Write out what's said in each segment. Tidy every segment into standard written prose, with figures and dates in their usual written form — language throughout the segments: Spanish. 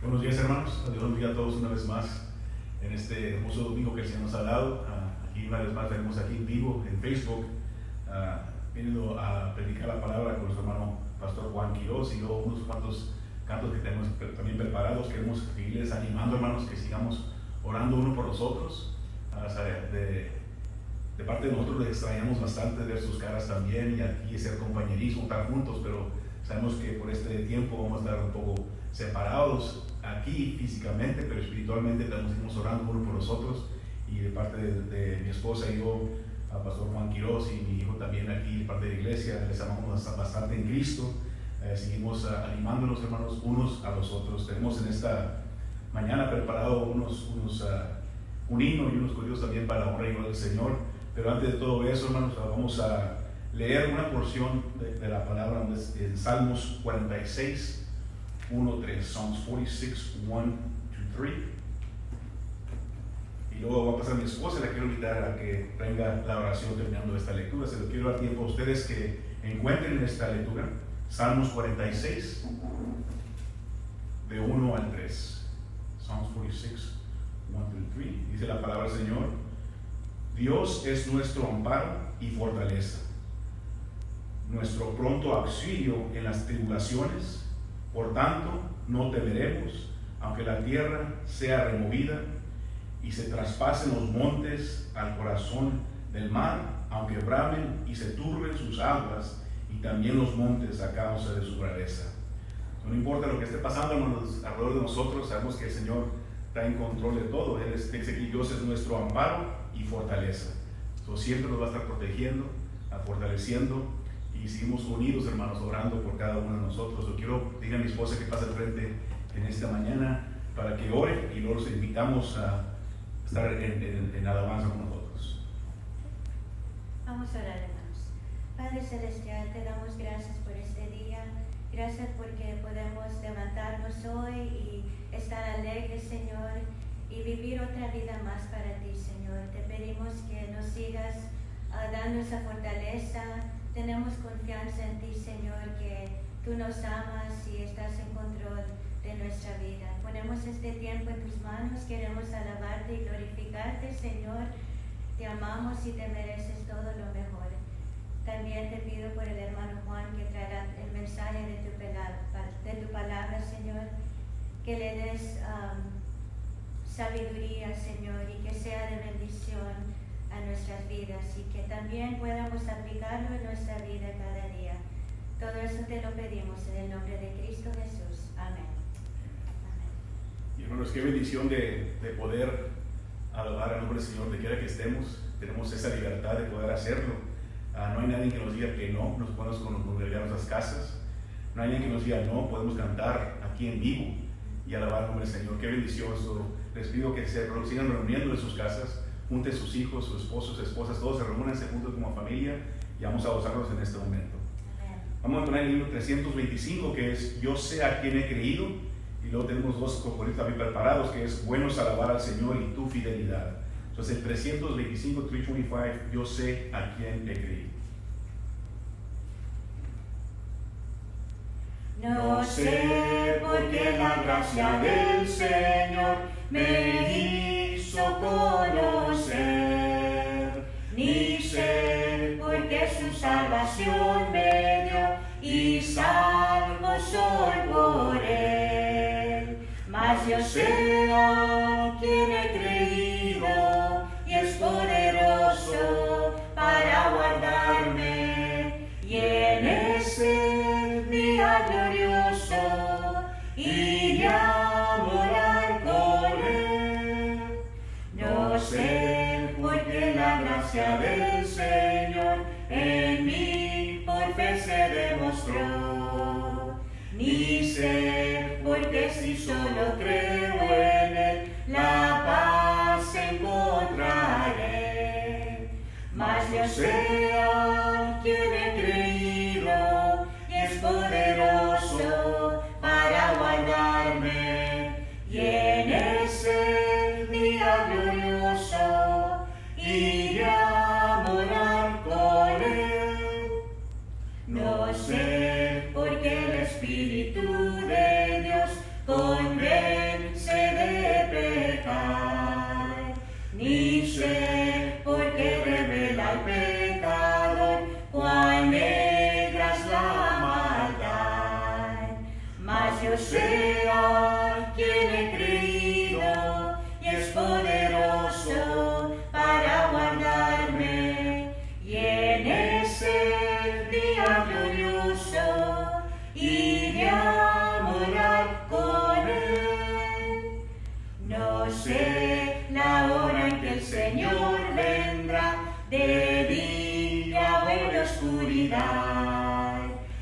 Buenos días, hermanos. Dios los bendiga a todos una vez más en este hermoso domingo que el Señor nos ha dado. Aquí una vez más tenemos aquí en vivo en Facebook, viniendo a predicar la palabra con nuestro hermano Pastor Juan Quiroz y luego unos cuantos cantos que tenemos también preparados. Queremos seguirles animando, hermanos, que sigamos orando uno por los otros. De parte de nosotros les extrañamos bastante ver sus caras también y aquí ser compañerismo, estar juntos, pero sabemos que por este tiempo vamos a estar un poco separados aquí físicamente, pero espiritualmente estamos orando uno por los otros. Y de parte de mi esposa y yo, a Pastor Juan Quiroz y mi hijo también aquí de parte de la iglesia, les amamos bastante en Cristo. Seguimos animándonos, hermanos, unos a los otros. Tenemos en esta mañana preparado un himno y unos corridos también para la honra y gloria del Señor. Pero antes de todo eso, hermanos, vamos a leer una porción de la palabra en Salmos 46, 1-3. Psalms 46, 1-3. Y luego va a pasar mi esposa, la quiero invitar a que venga la oración terminando esta lectura. Se lo quiero dar tiempo a ustedes que encuentren esta lectura. Salmos 46, de 1 al 3. Psalms 46, 1-3. Dice la palabra del Señor: Dios es nuestro amparo y fortaleza, nuestro pronto auxilio en las tribulaciones. Por tanto, no temeremos, aunque la tierra sea removida y se traspasen los montes al corazón del mar, aunque bramen y se turben sus aguas y también los montes a causa de su braveza. No importa lo que esté pasando alrededor de nosotros, sabemos que el Señor está en control de todo. Él dice que Dios es nuestro amparo y fortaleza. Siempre nos va a estar protegiendo, fortaleciendo, y seguimos unidos, hermanos, orando por cada uno de nosotros. Yo quiero decir a mi esposa que pase al frente en esta mañana para que ore, y luego los invitamos a estar en alabanza con nosotros. Vamos a orar, hermanos. Padre Celestial, te damos gracias por este día. Gracias porque podemos levantarnos hoy y estar alegres, Señor, y vivir otra vida más para ti, Señor. Te pedimos que nos sigas dando esa fortaleza. Tenemos confianza en ti, Señor, que tú nos amas y estás en control de nuestra vida. Ponemos este tiempo en tus manos, queremos alabarte y glorificarte, Señor. Te amamos y te mereces todo lo mejor. También te pido por el hermano Juan que traerá el mensaje de tu palabra, Señor, que le des sabiduría, Señor, y que sea de bendición a nuestras vidas y que también podamos aplicarlo en nuestra vida cada día. Todo eso te lo pedimos en el nombre de Cristo Jesús. Amén. Amén. Y hermanos, qué bendición de poder alabar al nombre del Señor, de quiera que estemos. Tenemos esa libertad de poder hacerlo. No hay nadie que nos diga que no, nos podemos congregar en nuestras casas. No hay nadie que nos diga no, podemos cantar aquí en vivo y alabar al nombre del Señor. Qué bendición. Les pido que se sigan reuniendo en sus casas, junten sus hijos, sus esposos, sus esposas, todos se reúnen, se juntan como familia y vamos a gozarnos en este momento. Amén. Vamos a poner el libro 325, que es Yo sé a quién he creído, y luego tenemos dos corridos también preparados, que es Bueno es alabar al Señor y tu fidelidad. Entonces el 325, 325, Yo sé a quién he creído. No sé por qué la gracia del Señor me hizo conocer, ni sé por qué su salvación me dio y salvo soy por él. Mas yo sé a quien he creído y es poderoso para guardarme, y en ese día glorioso iré a morar con él. No sé por qué la gracia del Señor en mí por fe se demostró, ni sé por qué si solo creo en él la paz encontraré. Mas yo sé a quien he creído y es poderoso para guardarme, y en ese día glorioso iré a morar con él. No sé por qué el Espíritu de Dios convence de pecar, ni sé por qué revela al pecador cuán negra es la maldad. Mas yo sé a quien he creído y es poderoso para guardarme, y en ese día glorioso iré a morar con él. No sé la hora en que el Señor vendrá, de día o en la oscuridad.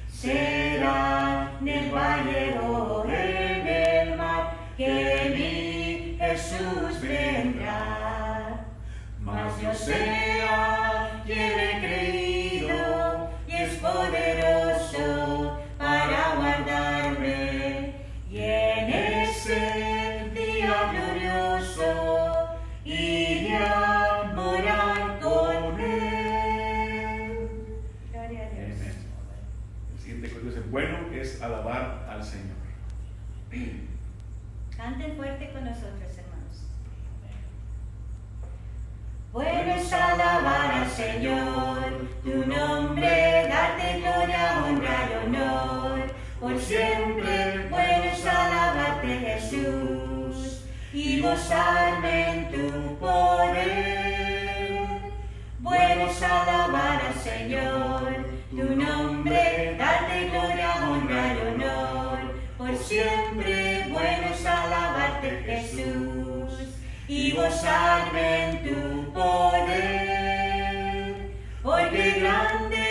Será en el valle o en el mar que mi Jesús vendrá. Mas yo sé a quien he creído y es poderoso para guardarme, y en ese día glorioso iré a morar con él. Gloria a Dios. Amén. El siguiente código dice, bueno es alabar al Señor. Canten fuerte con nosotros, hermanos. Bueno es alabar al Señor, tu nombre, darte gloria, honra y honor. Por siempre, bueno es alabarte, Jesús, y gozarme en tu poder. Bueno es alabar al Señor, tu nombre, darte gloria, honra y honor. Por siempre, bueno es alabarte, Jesús, y gozarme en tu poder. Porque grande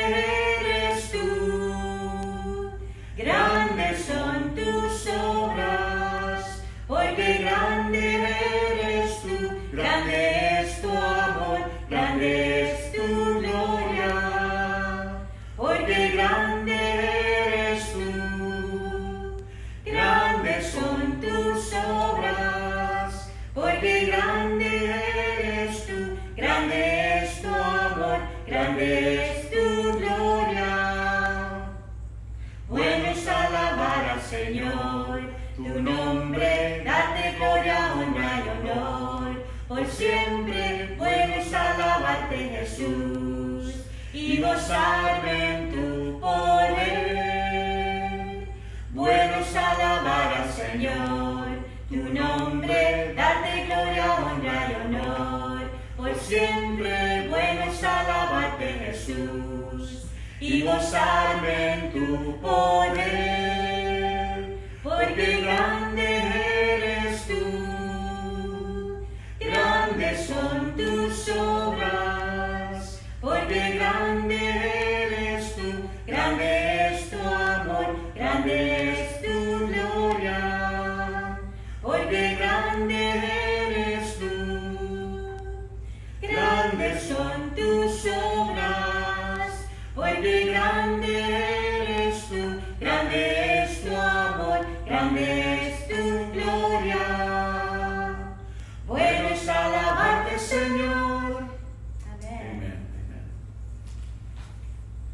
eres tú, grandes son tus obras. Porque grande eres tú, grande es tu amor, grande es tu gloria. Porque grande eres tú, grandes son tus obras. Porque grande eres tú, grande es tu amor, grande es tu gloria. Bueno es alabar al Señor, tu nombre, darte gloria, honra y honor. Por siempre, bueno es alabarte, Jesús, y gozarme en tu poder. Bueno es alabar al Señor, tu nombre, darte gloria, honra y honor. Por siempre, bueno es alabarte, Jesús, y gozarme en tu poder. Porque grande eres tú, grandes son tus obras. Porque grande eres tú, grande es tu amor, grande es tu gloria. Porque grande eres tú, grandes son tus obras. Porque grande eres tú, grande es tu amor, grande es tu gloria. Bueno es alabarte, Señor. Amén. Amén.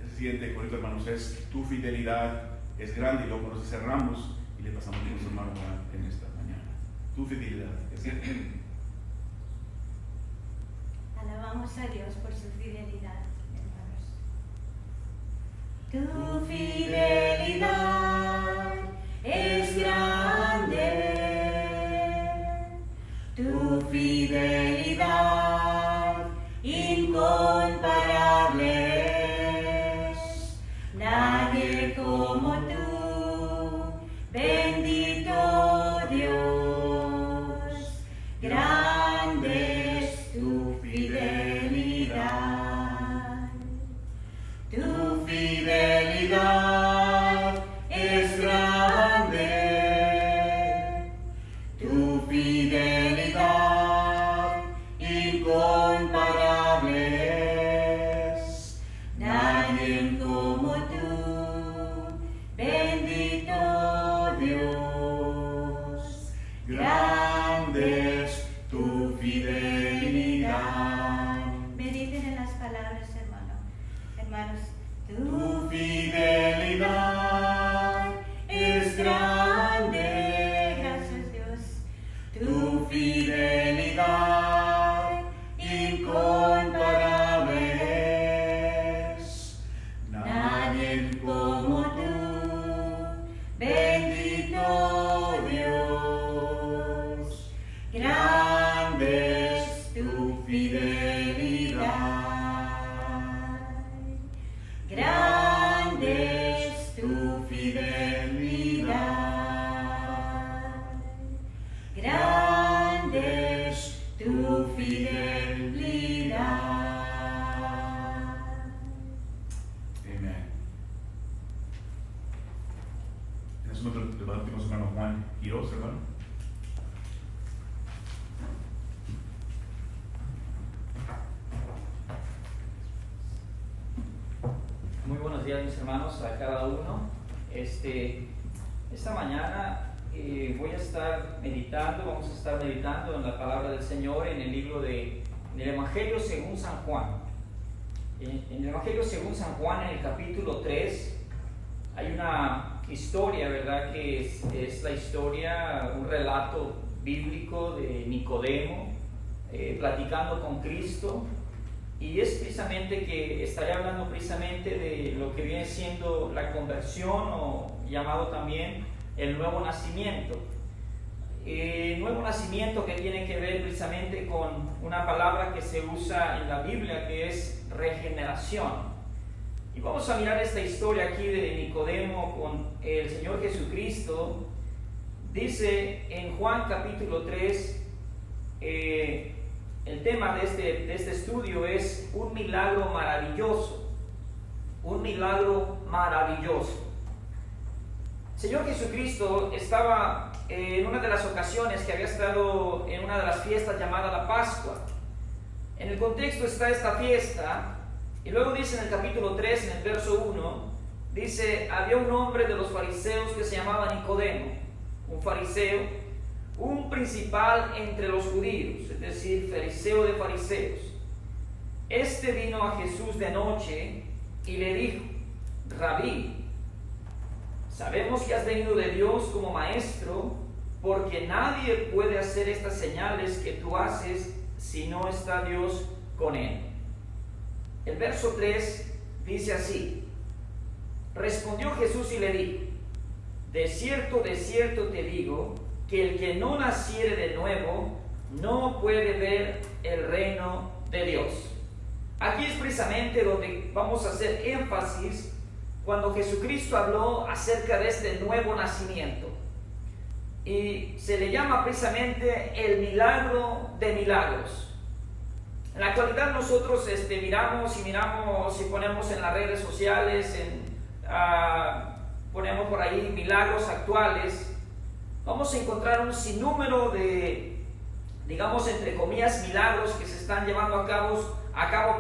El siguiente código, hermanos, es tu fidelidad es grande, y luego nos cerramos y le pasamos a nuestro hermano en esta mañana. Tu fidelidad es grande. Alabamos a Dios por su fidelidad, hermanos. Tu fidelidad es grande, tu fidelidad incomparable es. Nadie como tú, bendito Dios, grande es tu fidelidad. Tu fidelidad es grande, tu fidelidad incomparable es. Nadie como tú, bendito Dios, grande es tu fidelidad. Mediten en las palabras, hermanos. Tu fidelidad es grande, debate con su hermano Juan Quiroz, hermano. Muy buenos días, mis hermanos, a cada uno. Esta mañana vamos a estar meditando en la palabra del Señor en el libro del Evangelio según San Juan. En el Evangelio según San Juan, en el capítulo 3, hay una historia, ¿verdad? Que es la historia, un relato bíblico de Nicodemo platicando con Cristo. Y es precisamente que estaré hablando precisamente de lo que viene siendo la conversión, o llamado también el nuevo nacimiento. Nuevo nacimiento que tiene que ver precisamente con una palabra que se usa en la Biblia, que es regeneración. Y vamos a mirar esta historia aquí de Nicodemo con el Señor Jesucristo. Dice en Juan capítulo 3, el tema de este estudio es un milagro maravilloso. Un milagro maravilloso. El Señor Jesucristo estaba en una de las ocasiones que había estado en una de las fiestas llamada la Pascua. En el contexto está esta fiesta, y luego dice en el capítulo 3, en el verso 1, dice: había un hombre de los fariseos que se llamaba Nicodemo, un fariseo, un principal entre los judíos, es decir, fariseo de fariseos. Este vino a Jesús de noche y le dijo: Rabí, sabemos que has venido de Dios como maestro, porque nadie puede hacer estas señales que tú haces si no está Dios con él. El verso 3 dice así: respondió Jesús y le dijo: de cierto te digo, que el que no naciere de nuevo no puede ver el reino de Dios. Aquí es precisamente donde vamos a hacer énfasis cuando Jesucristo habló acerca de este nuevo nacimiento. Y se le llama precisamente el milagro de milagros. En la actualidad nosotros miramos y ponemos en las redes sociales, ponemos por ahí milagros actuales. Vamos a encontrar un sinnúmero de, digamos, entre comillas, milagros que se están llevando a cabo,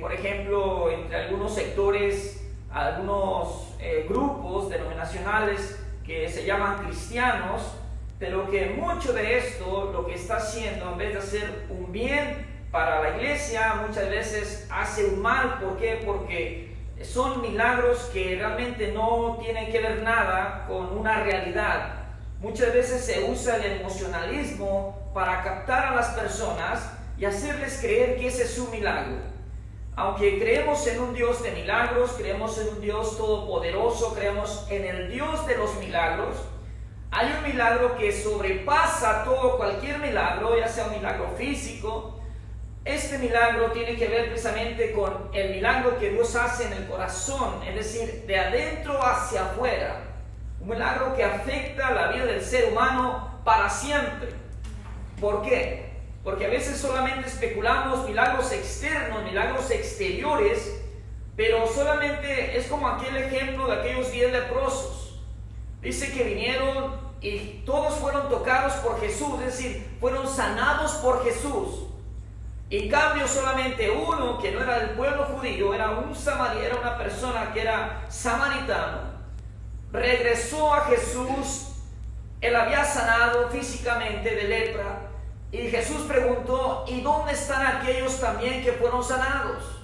por ejemplo, entre algunos sectores, algunos grupos denominacionales que se llaman cristianos, pero que mucho de esto lo que está haciendo, en vez de hacer un bien para la iglesia, muchas veces hace un mal. ¿Por qué? Porque son milagros que realmente no tienen que ver nada con una realidad. Muchas veces se usa el emocionalismo para captar a las personas y hacerles creer que ese es un milagro. Aunque creemos en un Dios de milagros, creemos en un Dios todopoderoso, creemos en el Dios de los milagros, hay un milagro que sobrepasa cualquier milagro, ya sea un milagro físico. Este milagro tiene que ver precisamente con el milagro que Dios hace en el corazón, es decir, de adentro hacia afuera. Un milagro que afecta la vida del ser humano para siempre. ¿Por qué? Porque a veces solamente especulamos milagros externos, milagros exteriores, pero solamente es como aquel ejemplo de aquellos 10 leprosos. Dice que vinieron y todos fueron tocados por Jesús, es decir, fueron sanados por Jesús. En cambio, solamente uno que no era del pueblo judío, era una persona que era samaritano, regresó a Jesús. Él había sanado físicamente de lepra, y Jesús preguntó: ¿y dónde están aquellos también que fueron sanados?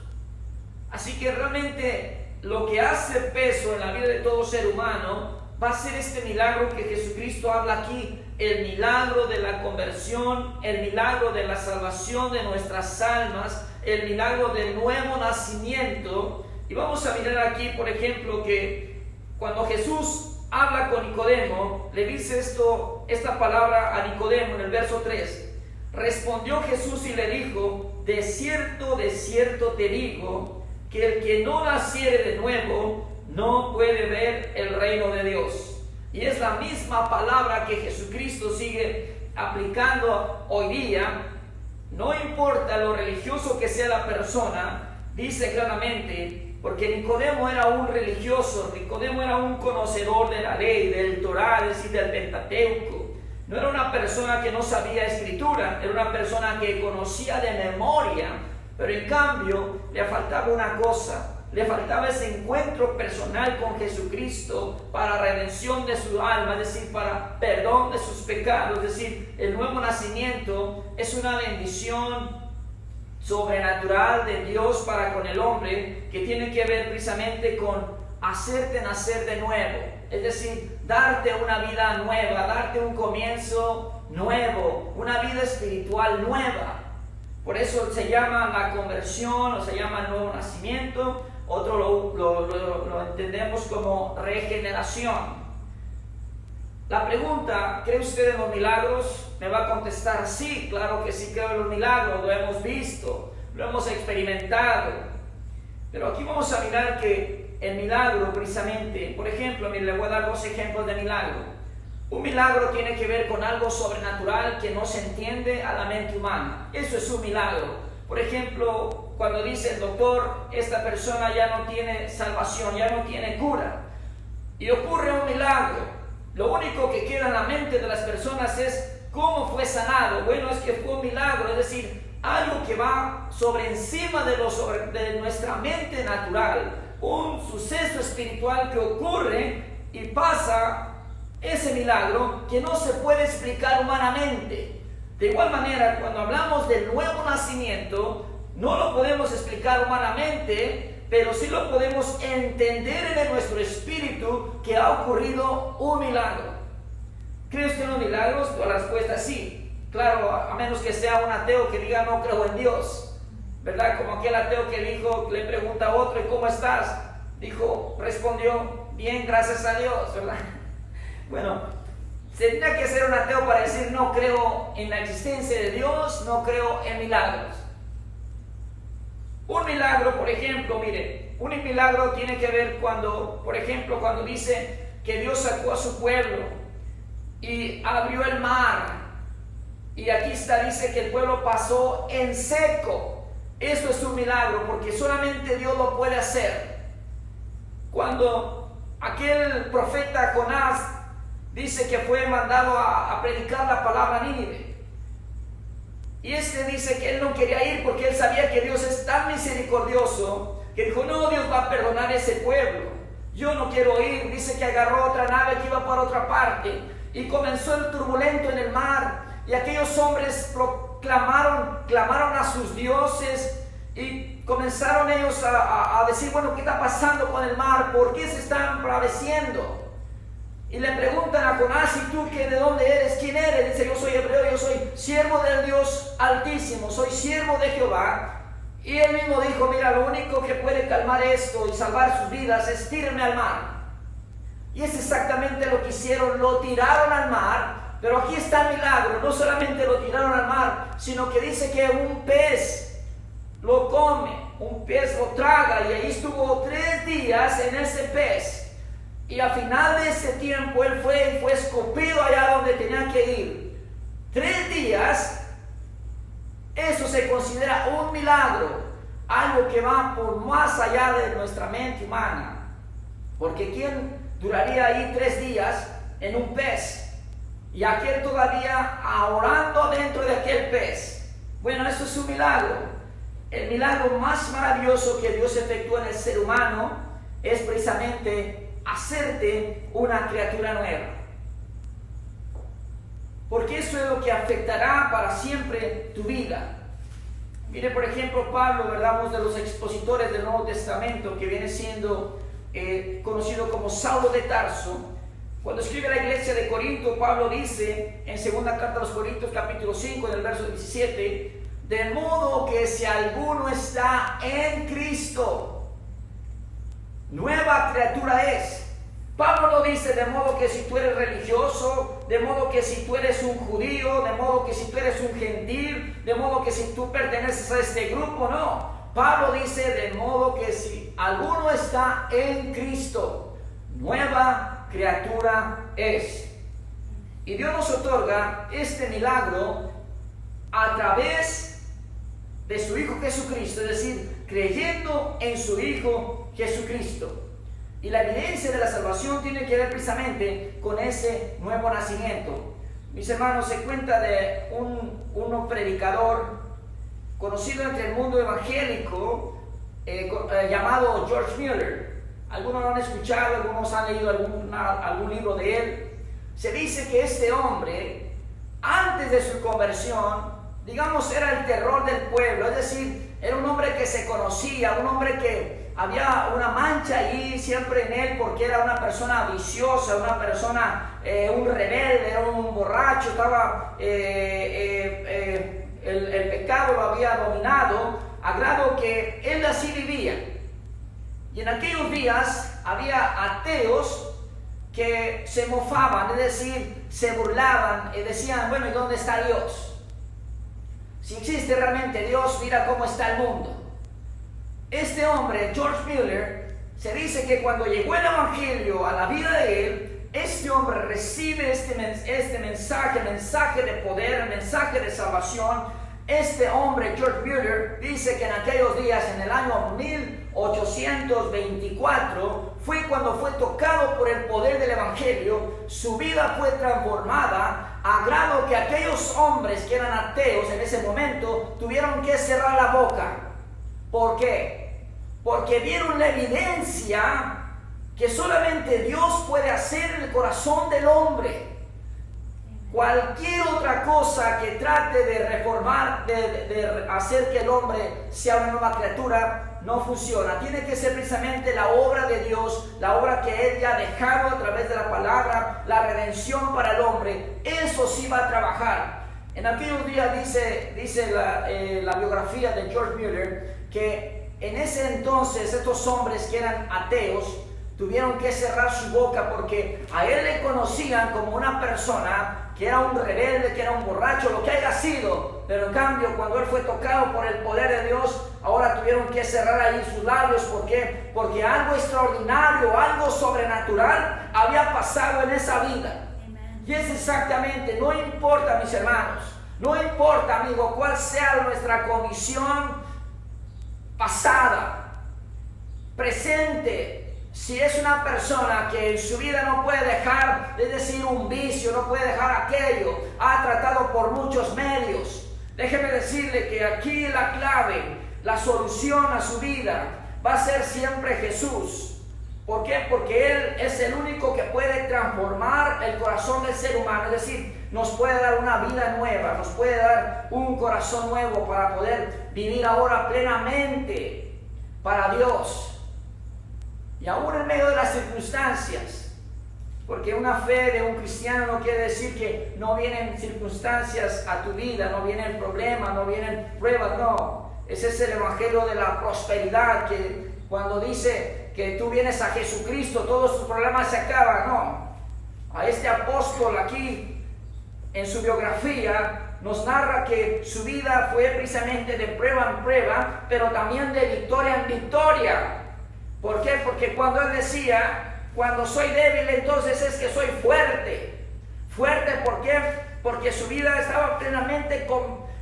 Así que realmente lo que hace peso en la vida de todo ser humano va a ser este milagro que Jesucristo habla aquí, el milagro de la conversión, el milagro de la salvación de nuestras almas, el milagro del nuevo nacimiento. Y vamos a mirar aquí, por ejemplo, que cuando Jesús habla con Nicodemo, le dice esta palabra a Nicodemo en el verso 3. Respondió Jesús y le dijo: de cierto te digo, que el que no naciere de nuevo no puede ver el reino de Dios. Y es la misma palabra que Jesucristo sigue aplicando hoy día. No importa lo religioso que sea la persona, dice claramente porque Nicodemo era un religioso, Nicodemo era un conocedor de la ley, del Torá, es decir, del Pentateuco. No era una persona que no sabía escritura, era una persona que conocía de memoria, pero en cambio le faltaba una cosa. Le faltaba ese encuentro personal con Jesucristo para redención de su alma, es decir, para perdón de sus pecados. Es decir, el nuevo nacimiento es una bendición sobrenatural de Dios para con el hombre, que tiene que ver precisamente con hacerte nacer de nuevo. Es decir, darte una vida nueva, darte un comienzo nuevo, una vida espiritual nueva. Por eso se llama la conversión o se llama el nuevo nacimiento. Otro lo entendemos como regeneración. La pregunta, ¿cree usted en los milagros? Me va a contestar, sí, claro que sí creo en los milagros, lo hemos visto, lo hemos experimentado. Pero aquí vamos a mirar que el milagro precisamente, por ejemplo, mire, le voy a dar 2 ejemplos de milagro. Un milagro tiene que ver con algo sobrenatural que no se entiende a la mente humana. Eso es un milagro. Por ejemplo, cuando dice el doctor, esta persona ya no tiene salvación, ya no tiene cura, y ocurre un milagro, lo único que queda en la mente de las personas es cómo fue sanado. Bueno, es que fue un milagro, es decir, algo que va sobre encima de nuestra mente natural, un suceso espiritual que ocurre y pasa ese milagro que no se puede explicar humanamente. De igual manera, cuando hablamos del nuevo nacimiento, no lo podemos explicar humanamente, pero sí lo podemos entender en nuestro espíritu que ha ocurrido un milagro. ¿Cree usted en los milagros? Pues la respuesta es sí. Claro, a menos que sea un ateo que diga no creo en Dios, ¿verdad? Como aquel ateo que dijo, le pregunta a otro, ¿y cómo estás? Respondió, bien, gracias a Dios, ¿verdad? Bueno, tendría que ser un ateo para decir no creo en la existencia de Dios, no creo en milagros. Un milagro, por ejemplo, mire, un milagro tiene que ver cuando, por ejemplo, cuando dice que Dios sacó a su pueblo y abrió el mar, y aquí está, dice que el pueblo pasó en seco. Esto es un milagro porque solamente Dios lo puede hacer. Cuando aquel profeta Jonás dice que fue mandado a predicar la palabra a Nínive, y dice que él no quería ir porque él sabía que Dios es tan misericordioso que dijo, no, Dios va a perdonar a ese pueblo, yo no quiero ir. Dice que agarró otra nave que iba para otra parte y comenzó el turbulento en el mar, y aquellos hombres clamaron a sus dioses y comenzaron ellos a decir, bueno, ¿qué está pasando con el mar? ¿Por qué se están embraveciendo? Y le preguntan a Jonás, ¿y tú de dónde eres? ¿Quién eres? Dice, yo soy hebreo, yo soy siervo del Dios Altísimo, soy siervo de Jehová. Y él mismo dijo, mira, lo único que puede calmar esto y salvar sus vidas es tírenme al mar. Y es exactamente lo que hicieron, lo tiraron al mar. Pero aquí está el milagro, no solamente lo tiraron al mar, sino que dice que un pez lo come, un pez lo traga, y ahí estuvo 3 días en ese pez. Y al final de ese tiempo él fue escupido allá donde tenía que ir. 3 días, eso se considera un milagro, algo que va por más allá de nuestra mente humana. Porque ¿quién duraría ahí 3 días en un pez? Y aquel todavía orando dentro de aquel pez. Bueno, eso es un milagro. El milagro más maravilloso que Dios efectúa en el ser humano es precisamente hacerte una criatura nueva. Porque eso es lo que afectará para siempre tu vida. Mire, por ejemplo, Pablo, ¿verdad? Uno de los expositores del Nuevo Testamento, que viene siendo conocido como Saulo de Tarso. Cuando escribe a la iglesia de Corinto, Pablo dice en segunda carta a los Corintios capítulo 5, en el verso 17, de modo que si alguno está en Cristo, nueva criatura es. Pablo no dice de modo que si tú eres religioso, de modo que si tú eres un judío, de modo que si tú eres un gentil, de modo que si tú perteneces a este grupo, no. Pablo dice de modo que si alguno está en Cristo, nueva criatura es. Y Dios nos otorga este milagro a través de su Hijo Jesucristo, es decir, creyendo en su Hijo Jesucristo. Y la evidencia de la salvación tiene que ver precisamente con ese nuevo nacimiento. Mis hermanos, se cuenta de un predicador conocido entre el mundo evangélico llamado George Mueller. Algunos lo han escuchado, algunos han leído algún libro de él. Se dice que este hombre, antes de su conversión, digamos, era el terror del pueblo, es decir, era un hombre que se conocía, un hombre que había una mancha ahí siempre en él porque era una persona viciosa, una persona, un rebelde, era un borracho, estaba, el pecado lo había dominado, a grado que él así vivía. Y en aquellos días había ateos que se mofaban, es decir, se burlaban y decían, bueno, ¿y dónde está Dios? Si existe realmente Dios, mira cómo está el mundo. Este hombre, George Mueller, se dice que cuando llegó el evangelio a la vida de él, este hombre recibe este mensaje de poder, mensaje de salvación. Este hombre, George Mueller, dice que en aquellos días, en el año 1824, fue cuando fue tocado por el poder del evangelio. Su vida fue transformada a grado que aquellos hombres que eran ateos en ese momento tuvieron que cerrar la boca. ¿Por qué? Porque vieron la evidencia que solamente Dios puede hacer en el corazón del hombre. Cualquier otra cosa que trate de reformar, de hacer que el hombre sea una nueva criatura, no funciona. Tiene que ser precisamente la obra de Dios, la obra que Él ya ha dejado a través de la palabra, la redención para el hombre. Eso sí va a trabajar. En aquellos días dice la biografía de George Mueller que en ese entonces estos hombres que eran ateos tuvieron que cerrar su boca porque a él le conocían como una persona que era un rebelde, que era un borracho, lo que haya sido. Pero en cambio, cuando él fue tocado por el poder de Dios, ahora tuvieron que cerrar ahí sus labios. ¿Por qué? Porque algo extraordinario, algo sobrenatural había pasado en esa vida. Y es exactamente, no importa, mis hermanos, no importa, amigo, cuál sea nuestra condición pasada, presente. Si es una persona que en su vida no puede dejar, es decir, un vicio, no puede dejar aquello, ha tratado por muchos medios, déjeme decirle que aquí la clave, la solución a su vida va a ser siempre Jesús. ¿Por qué? Porque Él es el único que puede transformar el corazón del ser humano, es decir, nos puede dar una vida nueva, nos puede dar un corazón nuevo para poder vivir ahora plenamente para Dios. Y aún en medio de las circunstancias, porque una fe de un cristiano no quiere decir que no vienen circunstancias a tu vida, no vienen problemas, no vienen pruebas, no. Ese es el evangelio de la prosperidad, que cuando dice que tú vienes a Jesucristo, todos tus problemas se acaban, no. A este apóstol aquí, en su biografía, nos narra que su vida fue precisamente de prueba en prueba, pero también de victoria en victoria. ¿Por qué? Porque cuando él decía, cuando soy débil, entonces es que soy fuerte. Fuerte, ¿por qué? Porque su vida estaba plenamente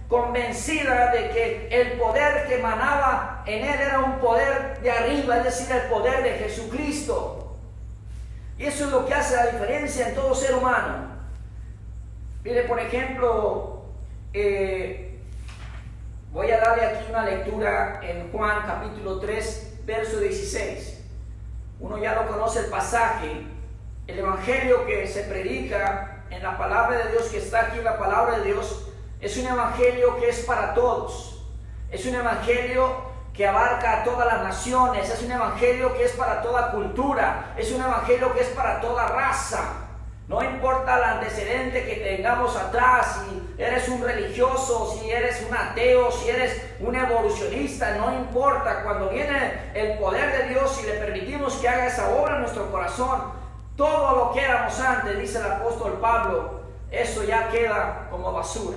convencida de que el poder que emanaba en él era un poder de arriba, es decir, el poder de Jesucristo. Y eso es lo que hace la diferencia en todo ser humano. Mire, por ejemplo, voy a darle aquí una lectura en Juan capítulo 3, verso 16. Uno ya lo conoce el pasaje. El evangelio que se predica en la palabra de Dios, que está aquí en la palabra de Dios, es un evangelio que es para todos. Es un evangelio que abarca a todas las naciones. Es un evangelio que es para toda cultura. Es un evangelio que es para toda raza. No importa el antecedente que tengamos atrás, si eres un religioso, si eres un ateo, si eres un evolucionista, no importa. Cuando viene el poder de Dios y le permitimos que haga esa obra en nuestro corazón, todo lo que éramos antes, dice el apóstol Pablo, eso ya queda como basura.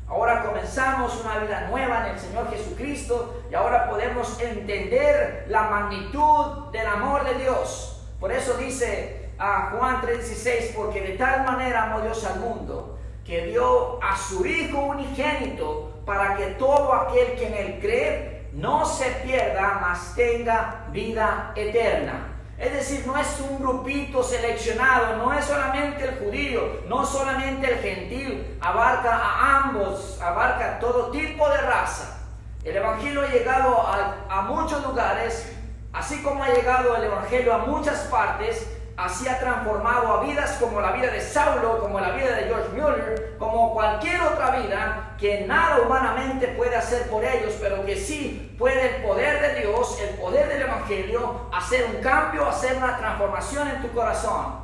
Ahora comenzamos una vida nueva en el Señor Jesucristo y ahora podemos entender la magnitud del amor de Dios. Por eso dice a Juan 3:16, porque de tal manera amó Dios al mundo, que dio a su Hijo unigénito, para que todo aquel que en él cree no se pierda, mas tenga vida eterna. Es decir, no es un grupito seleccionado, no es solamente el judío, no solamente el gentil, abarca a ambos, abarca todo tipo de raza. El Evangelio ha llegado a muchos lugares, así como ha llegado el Evangelio a muchas partes, así ha transformado a vidas como la vida de Saulo, como la vida de George Mueller, como cualquier otra vida que nada humanamente puede hacer por ellos, pero que sí puede el poder de Dios, el poder del Evangelio, hacer un cambio, hacer una transformación en tu corazón.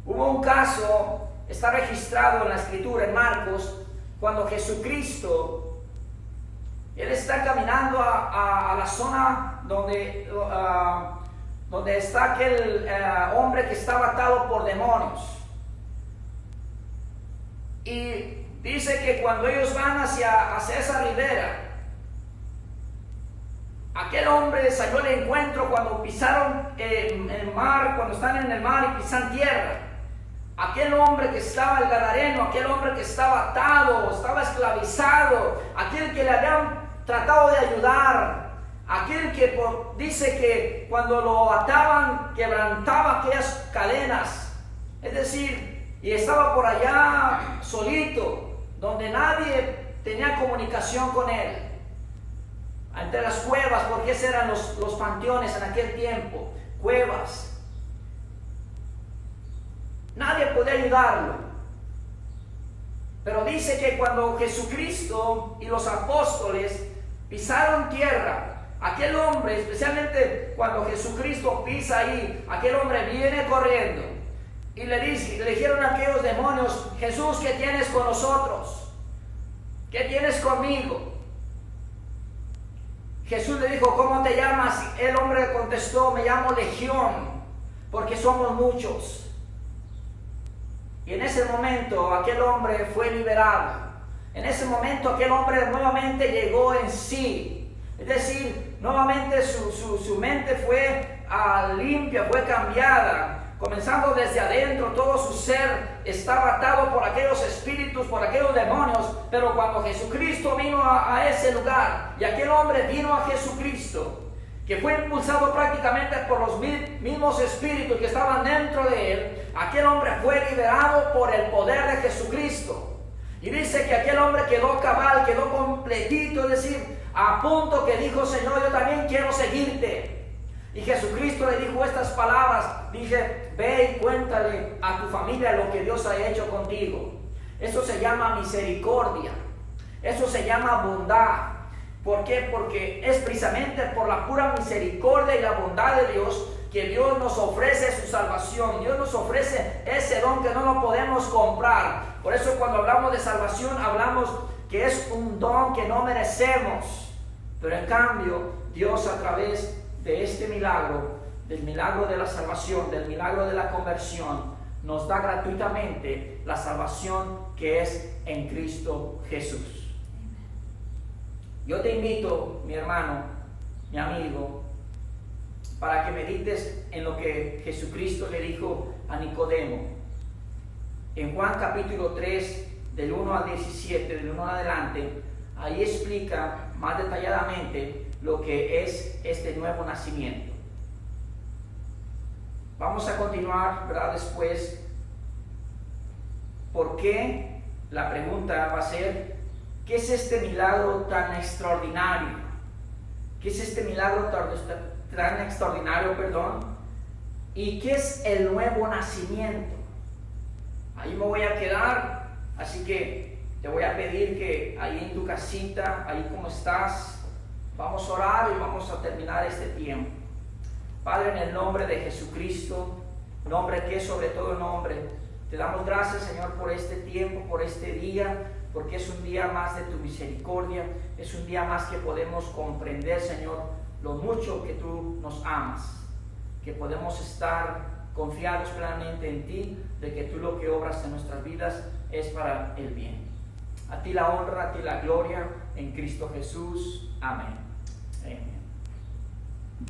Hubo un caso, está registrado en la Escritura, en Marcos, cuando Jesucristo, Él está caminando a la zona donde está aquel hombre que estaba atado por demonios. Y dice que cuando ellos van hacia esa ribera, aquel hombre salió al encuentro cuando pisaron el mar, cuando están en el mar y pisan tierra. Aquel hombre que estaba, el gadareno, aquel hombre que estaba atado, estaba esclavizado, aquel que le habían tratado de ayudar, aquel que dice que cuando lo ataban quebrantaba aquellas cadenas, es decir, y estaba por allá solito, donde nadie tenía comunicación con él, entre las cuevas, porque esos eran los panteones en aquel tiempo, cuevas. Nadie podía ayudarlo. Pero dice que cuando Jesucristo y los apóstoles pisaron tierra, aquel hombre, especialmente cuando Jesucristo pisa ahí, aquel hombre viene corriendo y le dijeron a aquellos demonios: Jesús, ¿qué tienes con nosotros? ¿Qué tienes conmigo? Jesús le dijo: ¿cómo te llamas? El hombre le contestó: me llamo Legión, porque somos muchos. Y en ese momento aquel hombre fue liberado. En ese momento aquel hombre nuevamente llegó en sí. Es decir, nuevamente su mente fue limpia, fue cambiada. Comenzando desde adentro, todo su ser estaba atado por aquellos espíritus, por aquellos demonios. Pero cuando Jesucristo vino a ese lugar, y aquel hombre vino a Jesucristo, que fue impulsado prácticamente por los mismos espíritus que estaban dentro de él, aquel hombre fue liberado por el poder de Jesucristo. Y dice que aquel hombre quedó cabal, quedó completito, es decir, a punto que dijo: Señor, yo también quiero seguirte. Y Jesucristo le dijo estas palabras, dije: ve y cuéntale a tu familia lo que Dios ha hecho contigo. Eso se llama misericordia, eso se llama bondad. ¿Por qué? Porque es precisamente por la pura misericordia y la bondad de Dios que Dios nos ofrece su salvación. Dios nos ofrece ese don que no lo podemos comprar. Por eso cuando hablamos de salvación, hablamos que es un don que no merecemos. Pero en cambio, Dios, a través de este milagro, del milagro de la salvación, del milagro de la conversión, nos da gratuitamente la salvación que es en Cristo Jesús. Yo te invito, mi hermano, mi amigo, para que medites en lo que Jesucristo le dijo a Nicodemo. En Juan capítulo 3, del 1 al 17, del 1 adelante, ahí explica más detalladamente lo que es este nuevo nacimiento. Vamos a continuar, ¿verdad? Después, ¿por qué? La pregunta va a ser: ¿qué es este milagro tan extraordinario? ¿Qué es este milagro tan extraordinario, ¿Y qué es el nuevo nacimiento? Ahí me voy a quedar, así que te voy a pedir que ahí en tu casita, ahí como estás, vamos a orar y vamos a terminar este tiempo. Padre, en el nombre de Jesucristo, nombre que es sobre todo nombre, te damos gracias, Señor, por este tiempo, por este día, porque es un día más de tu misericordia, es un día más que podemos comprender, Señor, lo mucho que tú nos amas, que podemos estar confiados plenamente en ti, de que tú lo que obras en nuestras vidas es para el bien. A ti la honra, a ti la gloria, en Cristo Jesús. Amén. Amén.